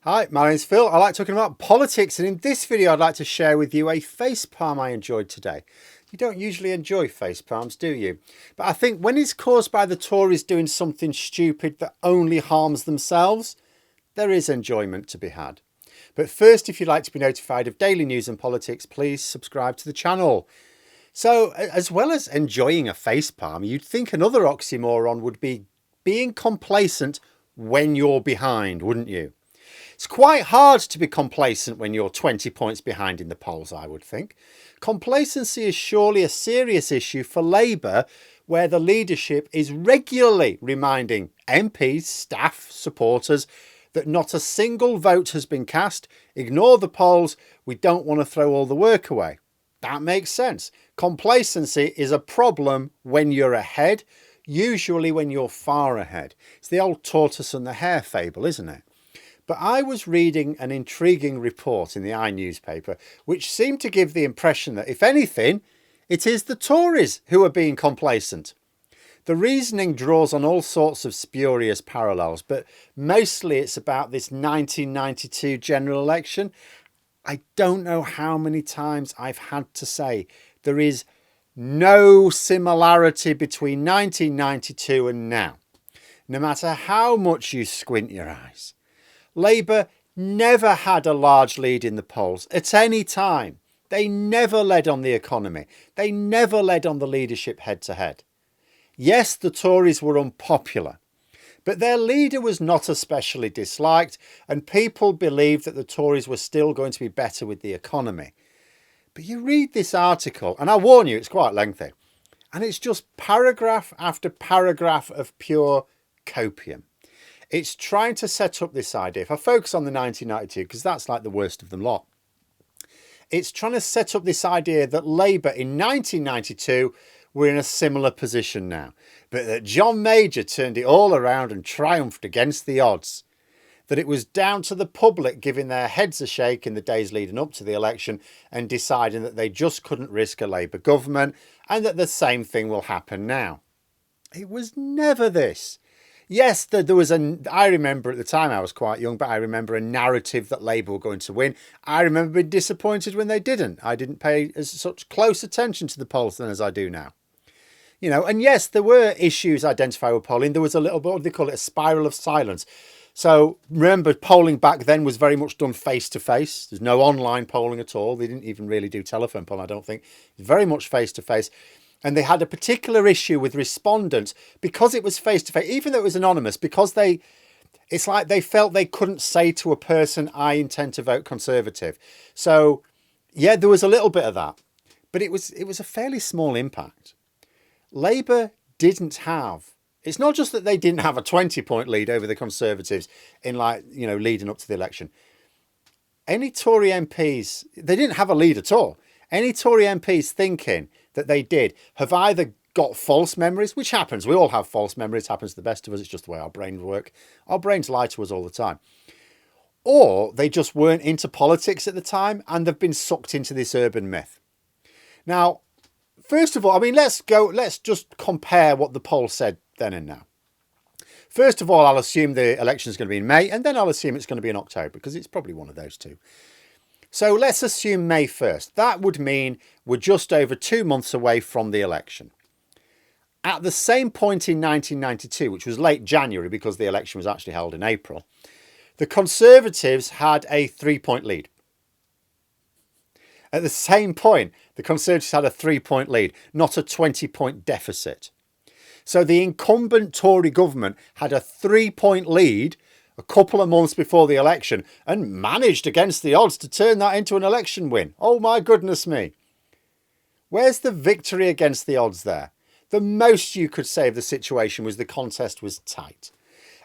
Hi, my name's Phil. I like talking about politics, and in this video I'd like to share with you a facepalm I enjoyed today. You don't usually enjoy facepalms, do you? But I think when it's caused by the Tories doing something stupid that only harms themselves, there is enjoyment to be had. But first, if you'd like to be notified of daily news and politics, please subscribe to the channel. So, as well as enjoying a facepalm, you'd think another oxymoron would be being complacent when you're behind, wouldn't you? It's quite hard to be complacent when you're 20 points behind in the polls, I would think. Complacency is surely a serious issue for Labour, where the leadership is regularly reminding MPs, staff, supporters that not a single vote has been cast. Ignore the polls. We don't want to throw all the work away. That makes sense. Complacency is a problem when you're ahead, usually when you're far ahead. It's the old tortoise and the hare fable, isn't it? But I was reading an intriguing report in the newspaper, which seemed to give the impression that, if anything, it is the Tories who are being complacent. The reasoning draws on all sorts of spurious parallels, but mostly it's about this 1992 general election. I don't know how many times I've had to say there is no similarity between 1992 and now, no matter how much you squint your eyes. Labour never had a large lead in the polls at any time. They never led on the economy. They never led on the leadership head to head. Yes, the Tories were unpopular, but their leader was not especially disliked, and people believed that the Tories were still going to be better with the economy. But you read this article, and I warn you, it's quite lengthy, and it's just paragraph after paragraph of pure copium. It's trying to set up this idea. If I focus on the 1992, because that's like the worst of them lot, it's trying to set up this idea that Labour in 1992 were in a similar position now, but that John Major turned it all around and triumphed against the odds, that it was down to the public giving their heads a shake in the days leading up to the election and deciding that they just couldn't risk a Labour government, and that the same thing will happen now. It was never this. Yes, there was I remember at the time, I was quite young, but I remember a narrative that Labour were going to win. I remember being disappointed when they didn't. I didn't pay as such close attention to the polls then as I do now. You know, and yes, there were issues identified with polling. There was a little bit, what do they call it, a spiral of silence. So remember, polling back then was very much done face to face. There's no online polling at all. They didn't even really do telephone polling, I don't think. It was very much face to face. And they had a particular issue with respondents because it was face to face, even though it was anonymous, because it's like they felt they couldn't say to a person, I intend to vote Conservative. So yeah, there was a little bit of that, but it was a fairly small impact. Labour didn't have, it's not just that they didn't have a 20-point lead over the Conservatives in leading up to the election. Any Tory MPs, they didn't have a lead at all. Any Tory MPs thinking that they did have either got false memories, which happens. We all have false memories. It happens to the best of us. It's just the way our brains work. Our brains lie to us all the time. Or they just weren't into politics at the time and they've been sucked into this urban myth. Now, first of all, I mean, let's just compare what the poll said then and now. First of all, I'll assume the election is going to be in May, and then I'll assume it's going to be in October, because it's probably one of those two. So let's assume May 1st. That would mean we're just over 2 months away from the election. At the same point in 1992, which was late January because the election was actually held in April, the Conservatives had a 3-point lead. At the same point, the Conservatives had a 3-point lead, not a 20-point deficit. So the incumbent Tory government had a 3-point lead a couple of months before the election and managed against the odds to turn that into an election win. Oh my goodness me. Where's the victory against the odds there? The most you could say of the situation was the contest was tight.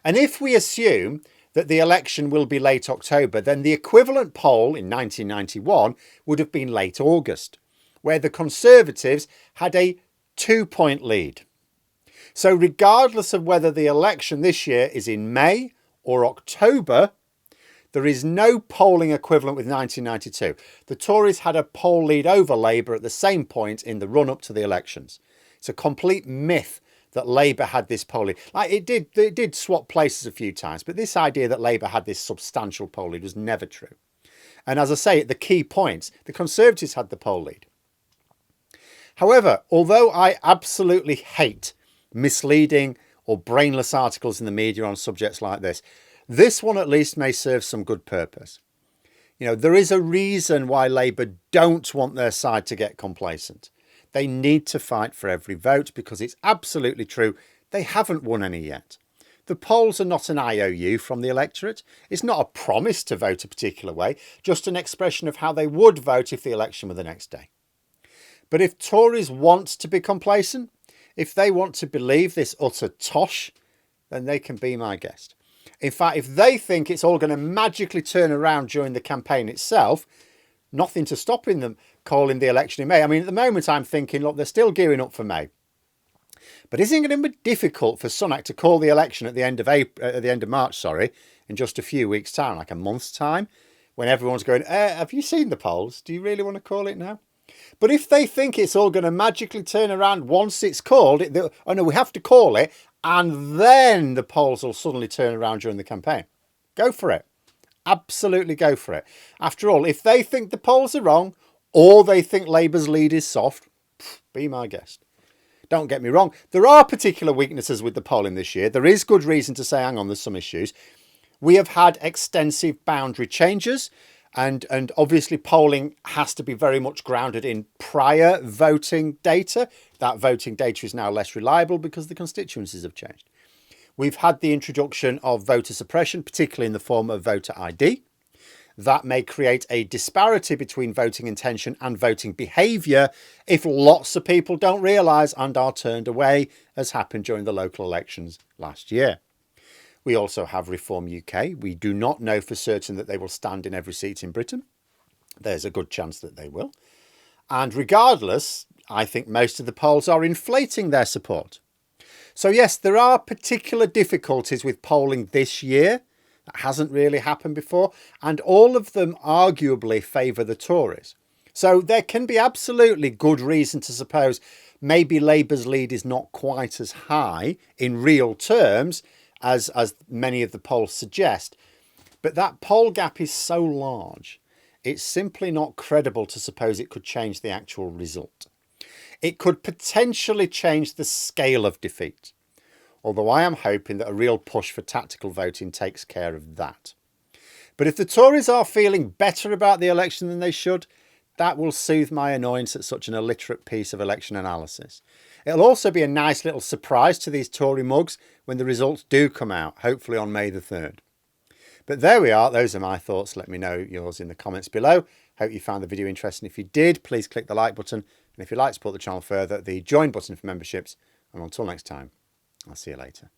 And if we assume that the election will be late October, then the equivalent poll in 1991 would have been late August, where the Conservatives had a 2-point lead. So regardless of whether the election this year is in May or October, there is no polling equivalent with 1992. The Tories had a poll lead over Labour at the same point in the run-up to the elections. It's a complete myth that Labour had this poll lead. Like it did swap places a few times, but this idea that Labour had this substantial poll lead was never true. And as I say, at the key points, the Conservatives had the poll lead. However, although I absolutely hate misleading or brainless articles in the media on subjects like this one at least may serve some good purpose. You know, there is a reason why Labour don't want their side to get complacent. They need to fight for every vote because it's absolutely true they haven't won any yet. The polls are not an IOU from the electorate. It's not a promise to vote a particular way, just an expression of how they would vote if the election were the next day. But if Tories want to be complacent, if they want to believe this utter tosh, then they can be my guest. In fact, if they think it's all going to magically turn around during the campaign itself, nothing to stopping them calling the election in May. I mean, at the moment, I'm thinking, look, they're still gearing up for May. But isn't it going to be difficult for Sunak to call the election at the end of March, in just a few weeks' time, like a month's time, when everyone's going, have you seen the polls? Do you really want to call it now? But if they think it's all going to magically turn around once it's called, oh no, we have to call it, and then the polls will suddenly turn around during the campaign. Go for it. Absolutely go for it. After all, if they think the polls are wrong, or they think Labour's lead is soft, be my guest. Don't get me wrong, there are particular weaknesses with the polling this year. There is good reason to say, hang on, there's some issues. We have had extensive boundary changes, and obviously polling has to be very much grounded in prior voting data. That voting data is now less reliable because the constituencies have changed. We've had the introduction of voter suppression, particularly in the form of voter ID. That may create a disparity between voting intention and voting behaviour if lots of people don't realise and are turned away, as happened during the local elections last year. We also have Reform UK. We do not know for certain that they will stand in every seat in Britain. There's a good chance that they will. And regardless, I think most of the polls are inflating their support. So yes, there are particular difficulties with polling this year. That hasn't really happened before. And all of them arguably favour the Tories. So there can be absolutely good reason to suppose maybe Labour's lead is not quite as high in real terms as many of the polls suggest. But that poll gap is so large, it's simply not credible to suppose it could change the actual result. It could potentially change the scale of defeat, although I am hoping that a real push for tactical voting takes care of that. But if the Tories are feeling better about the election than they should, that will soothe my annoyance at such an illiterate piece of election analysis. It'll also be a nice little surprise to these Tory mugs when the results do come out, hopefully on May the 3rd. But there we are. Those are my thoughts. Let me know yours in the comments below. Hope you found the video interesting. If you did, please click the like button. And if you'd like to support the channel further, the join button for memberships. And until next time, I'll see you later.